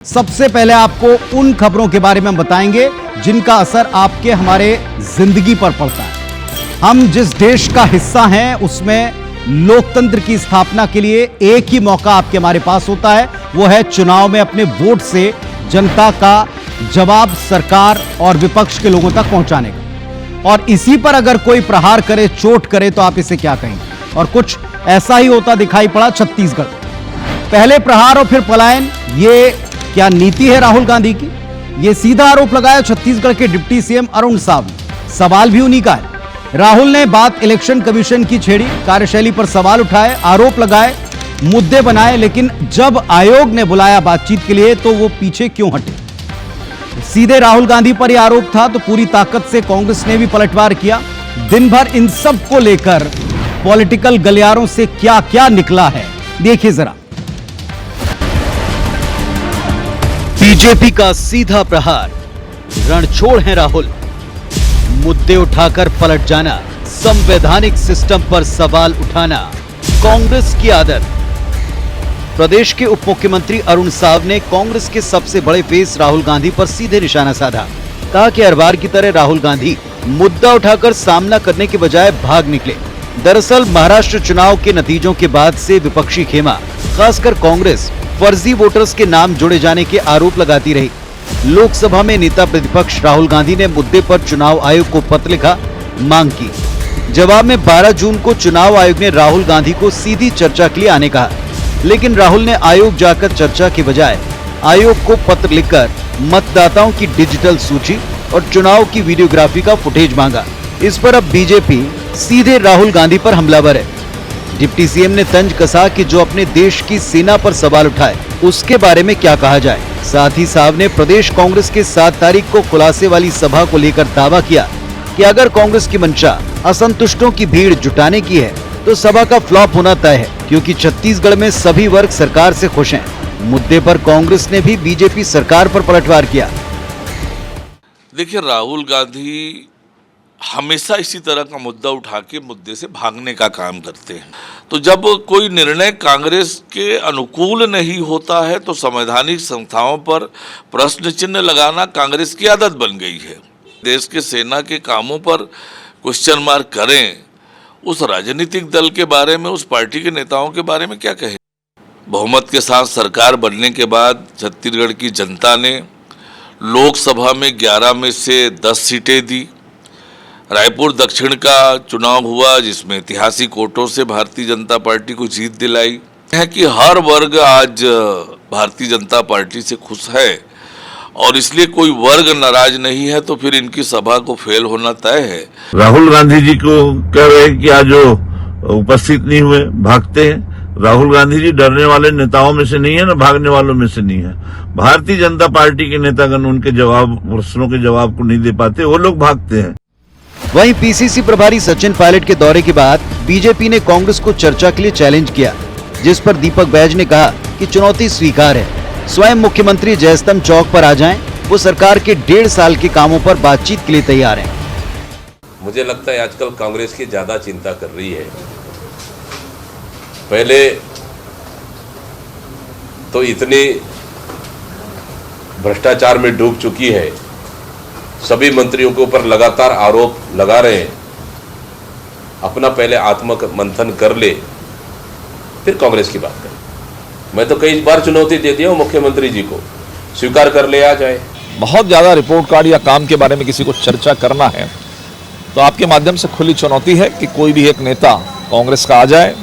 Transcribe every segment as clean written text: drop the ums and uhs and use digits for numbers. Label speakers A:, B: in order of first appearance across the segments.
A: सबसे पहले आपको उन खबरों के बारे में हम बताएंगे जिनका असर आपके हमारे जिंदगी पर पड़ता है। हम जिस देश का हिस्सा हैं उसमें लोकतंत्र की स्थापना के लिए एक ही मौका आपके हमारे पास होता है, वो है चुनाव में अपने वोट से जनता का जवाब सरकार और विपक्ष के लोगों तक पहुंचाने का। और इसी पर अगर कोई प्रहार करे, चोट करे, तो आप इसे क्या कहेंगे? और कुछ ऐसा ही होता दिखाई पड़ा छत्तीसगढ़। पहले प्रहार और फिर पलायन, ये क्या नीति है राहुल गांधी की? यह सीधा आरोप लगाया छत्तीसगढ़ के डिप्टी सीएम अरुण साव ने। सवाल भी उन्हीं का है। राहुल ने बात इलेक्शन कमीशन की छेड़ी, कार्यशैली पर सवाल उठाए, आरोप लगाए, मुद्दे बनाए, लेकिन जब आयोग ने बुलाया बातचीत के लिए तो वो पीछे क्यों हटे? सीधे राहुल गांधी पर यह आरोप था तो पूरी ताकत से कांग्रेस ने भी पलटवार किया। दिन भर इन सब को लेकर पॉलिटिकल गलियारों से क्या क्या निकला है, देखिए जरा। बीजेपी का सीधा प्रहार, रणछोड़ हैं राहुल। मुद्दे उठाकर पलट जाना, संवैधानिक सिस्टम पर सवाल उठाना कांग्रेस की आदत। प्रदेश के उप मुख्यमंत्री अरुण साव ने कांग्रेस के सबसे बड़े फेस राहुल गांधी पर सीधे निशाना साधा। कहा कि हर बार की तरह राहुल गांधी मुद्दा उठाकर सामना करने के बजाय भाग निकले। दरअसल महाराष्ट्र चुनाव के नतीजों के बाद से विपक्षी खेमा, खासकर कांग्रेस, फर्जी वोटर्स के नाम जोड़े जाने के आरोप लगाती रही। लोकसभा में नेता प्रतिपक्ष राहुल गांधी ने मुद्दे पर चुनाव आयोग को पत्र लिखा, मांग की। जवाब में 12 जून को चुनाव आयोग ने राहुल गांधी को सीधी चर्चा के लिए आने कहा, लेकिन राहुल ने आयोग जाकर चर्चा के बजाय आयोग को पत्र लिखकर मतदाताओं की डिजिटल सूची और चुनाव की वीडियोग्राफी का फुटेज मांगा। इस पर अब बीजेपी सीधे राहुल गांधी पर हमलावर है। डिप्टी सीएम ने तंज कसा कि जो अपने देश की सेना पर सवाल उठाए उसके बारे में क्या कहा जाए। साथ ही साहब ने प्रदेश कांग्रेस के 7 तारीख को खुलासे वाली सभा को लेकर दावा किया कि अगर कांग्रेस की मंशा असंतुष्टों की भीड़ जुटाने की है तो सभा का फ्लॉप होना तय है, क्योंकि छत्तीसगढ़ में सभी वर्ग सरकार से खुश हैं। मुद्दे पर कांग्रेस ने भी बीजेपी सरकार पर पलटवार किया।
B: देखिए, राहुल गांधी हमेशा इसी तरह का मुद्दा उठा के मुद्दे से भागने का काम करते हैं। तो जब कोई निर्णय कांग्रेस के अनुकूल नहीं होता है तो संवैधानिक संस्थाओं पर प्रश्न चिन्ह लगाना कांग्रेस की आदत बन गई है। देश के सेना के कामों पर क्वेश्चन मार्क करें, उस राजनीतिक दल के बारे में, उस पार्टी के नेताओं के बारे में क्या कहें? बहुमत के साथ सरकार बनने के बाद छत्तीसगढ़ की जनता ने लोकसभा में 11 में से 10 सीटें दी। रायपुर दक्षिण का चुनाव हुआ जिसमें ऐतिहासिक वोटों से भारतीय जनता पार्टी को जीत दिलाई है कि हर वर्ग आज भारतीय जनता पार्टी से खुश है और इसलिए कोई वर्ग नाराज नहीं है, तो फिर इनकी सभा को फेल होना तय है।
C: राहुल गांधी जी को कह रहे हैं कि आज जो उपस्थित नहीं हुए भागते हैं। राहुल गांधी जी डरने वाले नेताओं में से नहीं है, ना भागने वालों में से नहीं है। भारतीय जनता पार्टी के नेतागण उनके प्रश्नों के जवाब को नहीं दे पाते, वो लोग भागते हैं।
A: वहीं पीसीसी प्रभारी सचिन पायलट के दौरे के बाद बीजेपी ने कांग्रेस को चर्चा के लिए चैलेंज किया, जिस पर दीपक बैज ने कहा कि चुनौती स्वीकार है, स्वयं मुख्यमंत्री जयस्तंभ चौक पर आ जाएं, वो सरकार के 1.5 साल के कामों पर बातचीत के लिए तैयार हैं।
D: मुझे लगता है आजकल कांग्रेस की ज्यादा चिंता कर रही है। पहले तो इतनी भ्रष्टाचार में डूब चुकी है, सभी मंत्रियों के ऊपर लगातार आरोप लगा रहे हैं। अपना पहले आत्म मंथन कर ले, फिर कांग्रेस की बात करें। मैं तो कई बार चुनौती दे दिया हूं मुख्यमंत्री जी को, स्वीकार कर ले आ जाए।
E: बहुत ज्यादा रिपोर्ट कार्ड या काम के बारे में किसी को चर्चा करना है तो आपके माध्यम से खुली चुनौती है कि कोई भी एक नेता कांग्रेस का आ जाए,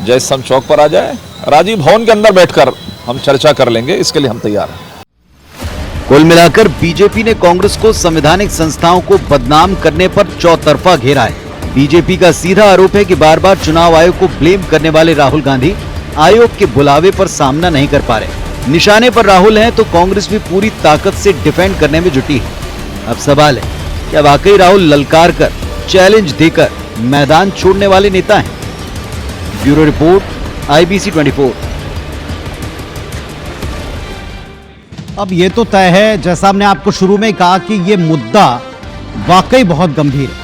E: जयस्तंभ चौक पर आ जाए, राजीव भवन के अंदर बैठकर हम चर्चा कर लेंगे, इसके लिए हम तैयार हैं।
A: कुल मिलाकर बीजेपी ने कांग्रेस को संवैधानिक संस्थाओं को बदनाम करने पर चौतरफा घेरा है। बीजेपी का सीधा आरोप है कि बार बार चुनाव आयोग को ब्लेम करने वाले राहुल गांधी आयोग के बुलावे पर सामना नहीं कर पा रहे। निशाने पर राहुल हैं तो कांग्रेस भी पूरी ताकत से डिफेंड करने में जुटी है। अब सवाल है, क्या वाकई राहुल ललकार कर, चैलेंज देकर मैदान छोड़ने वाले नेता हैं? Bureau report, IBC 24। अब ये तो तय है, जैसा हमने आपको शुरू में कहा, कि ये मुद्दा वाकई बहुत गंभीर है।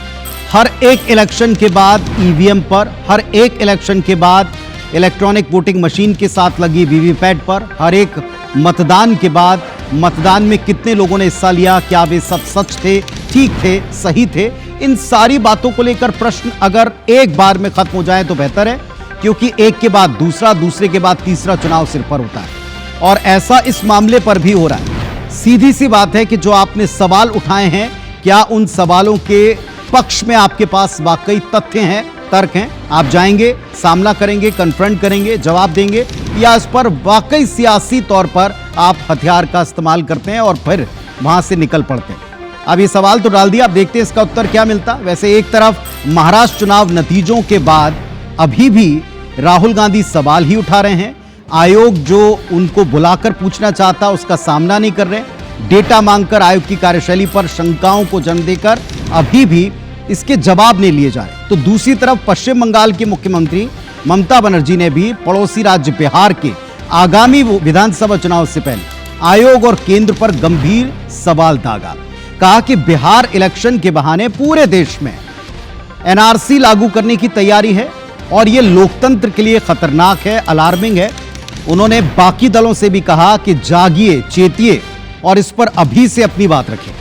A: हर एक इलेक्शन के बाद ईवीएम पर, हर एक इलेक्शन के बाद इलेक्ट्रॉनिक वोटिंग मशीन के साथ लगी वीवीपैट पर, हर एक मतदान के बाद मतदान में कितने लोगों ने हिस्सा लिया, क्या वे सब सच थे, ठीक थे, सही थे, इन सारी बातों को लेकर प्रश्न अगर एक बार में खत्म हो जाए तो बेहतर है, क्योंकि एक के बाद दूसरा, दूसरे के बाद तीसरा चुनाव सिर पर होता है और ऐसा इस मामले पर भी हो रहा है। सीधी सी बात है कि जो आपने सवाल उठाए हैं, क्या उन सवालों के पक्ष में आपके पास वाकई तथ्य हैं, तर्क हैं? आप जाएंगे, सामना करेंगे, कन्फ्रंट करेंगे, जवाब देंगे, या इस पर वाकई सियासी तौर पर आप हथियार का इस्तेमाल करते हैं और फिर वहां से निकल पड़ते हैं? अब ये सवाल तो डाल दिया, अब देखते हैं इसका उत्तर क्या मिलता। वैसे एक तरफ महाराष्ट्र चुनाव नतीजों के बाद अभी भी राहुल गांधी सवाल ही उठा रहे हैं, आयोग जो उनको बुलाकर पूछना चाहता उसका सामना नहीं कर रहे, डेटा मांगकर आयोग की कार्यशैली पर शंकाओं को जन्म देकर अभी भी इसके जवाब नहीं लिए जा रहे। तो दूसरी तरफ पश्चिम बंगाल के मुख्यमंत्री ममता बनर्जी ने भी पड़ोसी राज्य बिहार के आगामी विधानसभा चुनाव से पहले आयोग और केंद्र पर गंभीर सवाल दागा। कहा कि बिहार इलेक्शन के बहाने पूरे देश में एनआरसी लागू करने की तैयारी है और यह लोकतंत्र के लिए खतरनाक है, अलार्मिंग है। उन्होंने बाकी दलों से भी कहा कि जागिए, चेतिए और इस पर अभी से अपनी बात रखें।